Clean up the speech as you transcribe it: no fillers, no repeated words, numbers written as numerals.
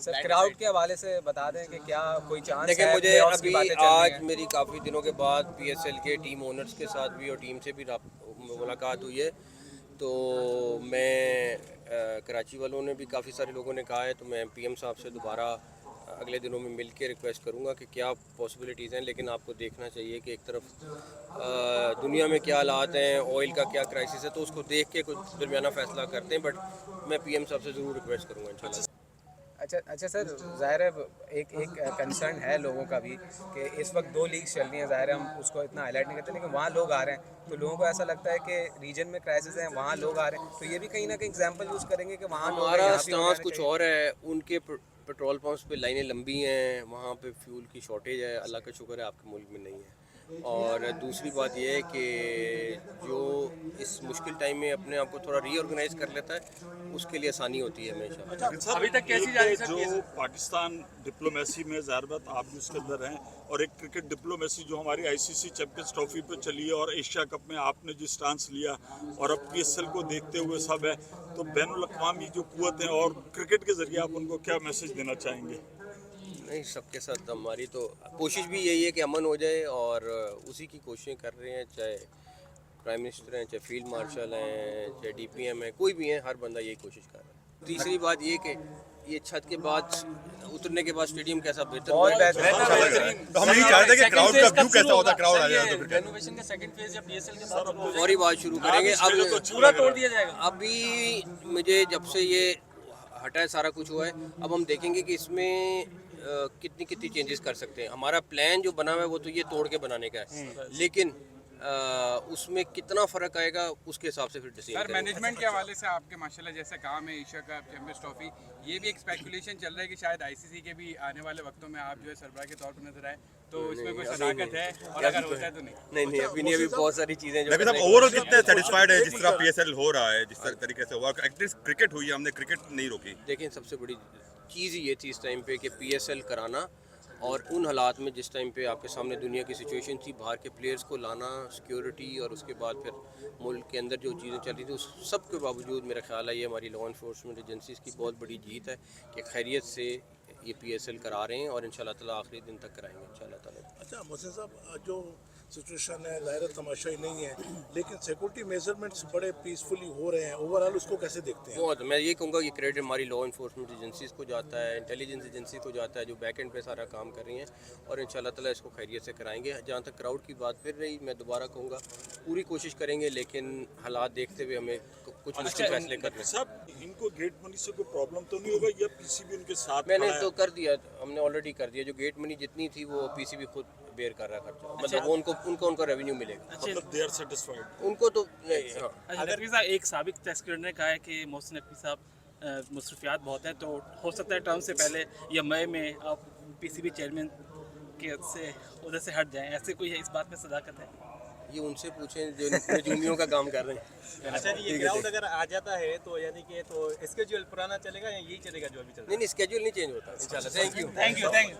Sir crowd के हवाले से बता दें कि क्या कोई चांस देखिए, है मुझे प्लेऑफ्स की अभी बातें चल रही आज हैं? मेरी काफ़ी दिनों के बाद पीएसएल के टीम ओनर्स के साथ भी और टीम से भी मुलाकात हुई है। तो मैं कराची वालों ने भी काफ़ी सारे लोगों ने कहा है, तो मैं पीएम साहब से दोबारा अगले दिनों में मिल के रिक्वेस्ट करूँगा कि क्या पॉसिबिलिटीज़ हैं। लेकिन आपको देखना चाहिए कि एक तरफ दुनिया में क्या हालात हैं, ऑयल का क्या क्राइसिस है, तो उसको देख के कुछ दरमियाना फ़ैसला करते हैं। बट मैं पीएम साहब से ज़रूर रिक्वेस्ट करूँगा इंशाल्लाह। अच्छा सर, ज़ाहिर है एक एक कंसर्न है लोगों का भी कि इस वक्त दो लीग्स चल रही हैं। ज़ाहिर है हम उसको इतना हाईलाइट नहीं करते, लेकिन वहाँ लोग आ रहे हैं तो लोगों को ऐसा लगता है कि रीजन में क्राइसिस है, वहाँ लोग आ रहे हैं, तो ये भी कहीं ना कहीं एग्जांपल यूज़ करेंगे कि वहाँ लोग हैं, हमारा यहाँ भी हो स्टांस जाने कुछ चाहिए। और है। उनके पेट्रोल पंप्स पे लाइनें लंबी हैं, वहाँ पे फ्यूल की शॉर्टेज है। अल्लाह का शुक्र है आपके मुल्क में नहीं है। और दूसरी बात यह है कि जो इस मुश्किल टाइम में अपने आप को थोड़ा रीऑर्गेनाइज कर लेता है, उसके लिए आसानी होती है हमेशा। अच्छा सर, अभी तक कैसी जा रही है जो पाकिस्तान डिप्लोमेसी में ज़ाहिर बात आप भी उसके अंदर हैं, और एक क्रिकेट डिप्लोमेसी जो हमारी आईसीसी चैंपियंस ट्रॉफी पे चली है और एशिया कप में आपने जिस स्टांस लिया और अब पीएसएल को देखते हुए सब है, तो बैनुल अक़वामी जो कुव्वत है और क्रिकेट के जरिए आप उनको क्या मैसेज देना चाहेंगे? नहीं, सबके साथ हमारी तो कोशिश भी यही है कि अमन हो जाए, और उसी की कोशिशें कर रहे हैं। चाहे प्राइम मिनिस्टर हैं, चाहे फील्ड मार्शल हैं, चाहे डीपीएम है, कोई भी है, हर बंदा यही कोशिश कर रहा है। तीसरी बात ये कि ये छत के बाद उतरने के बाद स्टेडियम कैसा बेहतर हुआ बहुत है। बेहतरीन। तो हम यही चाहते हैं कि क्राउड का व्यू कैसा होता है, क्राउड आ जाए तो फिर रेनोवेशन का सेकंड फेज या पीएसएल के बाद शुरू हो और ही बात शुरू करेंगे। अब पूरा तोड़ दिया जाएगा। अभी मुझे जब से ये हटा है, सारा कुछ हुआ है, अब हम देखेंगे कि इसमें कितनी कितनी चेंजेस कर सकते हैं। हमारा प्लान जो बना हुआ है वो तो ये तोड़ के बनाने का है, लेकिन उसमें कितना फ़र्क आएगा उसके हिसाब से फिर डिसीजन सर करेंगे। मैनेजमेंट के हवाले से आपके माशाल्लाह जैसे काम है एशिया कप चैंपियंस ट्रॉफी, ये भी एक स्पेकुलेशन चल रहा है कि शायद आईसीसी के भी आने वाले वक्तों में आप जो है सरबराह के तौर पर नजर आए, तो इसमें कोई सदाकत है और अगर होता है तो नहीं? नहीं, अभी नहीं, अभी बहुत सारी चीज़ें जो लेकिन साहब ओवरऑल कितने सेटिस्फाइड है जिस तरह पीएसएल हो रहा है, जिस तरह तरीके से हुआ? एटलीस्ट क्रिकेट हुई है, हमने क्रिकेट नहीं रोकी। देखें, सबसे बड़ी चीज़ ये थी इस टाइम पे कि पीएसएल कराना, और उन हालात में जिस टाइम पे आपके सामने दुनिया की सिचुएशन थी, बाहर के प्लेयर्स को लाना, सिक्योरिटी, और उसके बाद फिर मुल्क के अंदर जो चीज़ें चल रही थी, उस सब के बावजूद मेरा ख्याल है ये हमारी लॉ इन्फोर्समेंट एजेंसीज़ की बहुत बड़ी जीत है कि खैरियत से ये पीएसएल करा रहे हैं, और इंशाल्लाह ताला आखिरी दिन तक कराएंगे इंशाल्लाह ताला। अच्छा मोहसिन साहब, जो सिचुएशन है ज़ाहिर तमाशाई नहीं है, लेकिन सिक्योरिटी मेजरमेंट्स बड़े पीसफुली हो रहे हैं, ओवरऑल उसको कैसे देखते हैं? बहुत, मैं ये कहूँगा कि क्रेडिट हमारी लॉ इन्फोर्समेंट एजेंसीज़ को जाता है, इंटेलिजेंस एजेंसी को जाता है, जो बैक एंड पे सारा काम कर रही हैं, और इंशाल्लाह ताला इसको खैरियत से कराएंगे। जहाँ तक क्राउड की बात फिर रही, मैं दोबारा कहूँगा पूरी कोशिश करेंगे, लेकिन हालात देखते हुए हमें कुछ मुश्किल फैसले करने हैं। साहब, इनको गेट मनी से कोई प्रॉब्लम तो नहीं होगा या पीसीबी उनके साथ मैंने खड़ा है? तो कर दिया, हमने ऑलरेडी कर दिया। जो गेट मनी जितनी थी वो पीसीबी खुद बेयर कर रहा खर्चा, मतलब वो उनका रेवेन्यू मिलेगा, मतलब दे आर सेटिस्फाइड। उनको तो नहीं। हाँ। अच्छा नकवी साहब, एक साबिक टेस्कर ने कहा है कि मोहसिन नकवी साहब मसरूफियात बहुत हैं, तो हो सकता है टर्म से पहले या मई में आप पीसीबी चेयरमैन के से उधर से हट जाएं, ऐसे कोई है? इस बात में सदाकत है? ये उनसे पूछें जो नजूमियों का काम कर रहे हैं। अच्छा जी, ये क्राउड अगर आ जाता है तो यानी कि तो स्केड्यूल पुराना चलेगा या यही चलेगा जो अभी चल रहा है? नहीं, स्केड्यूल नहीं चेंज होता इंशाल्लाह। Thank you. Thank you.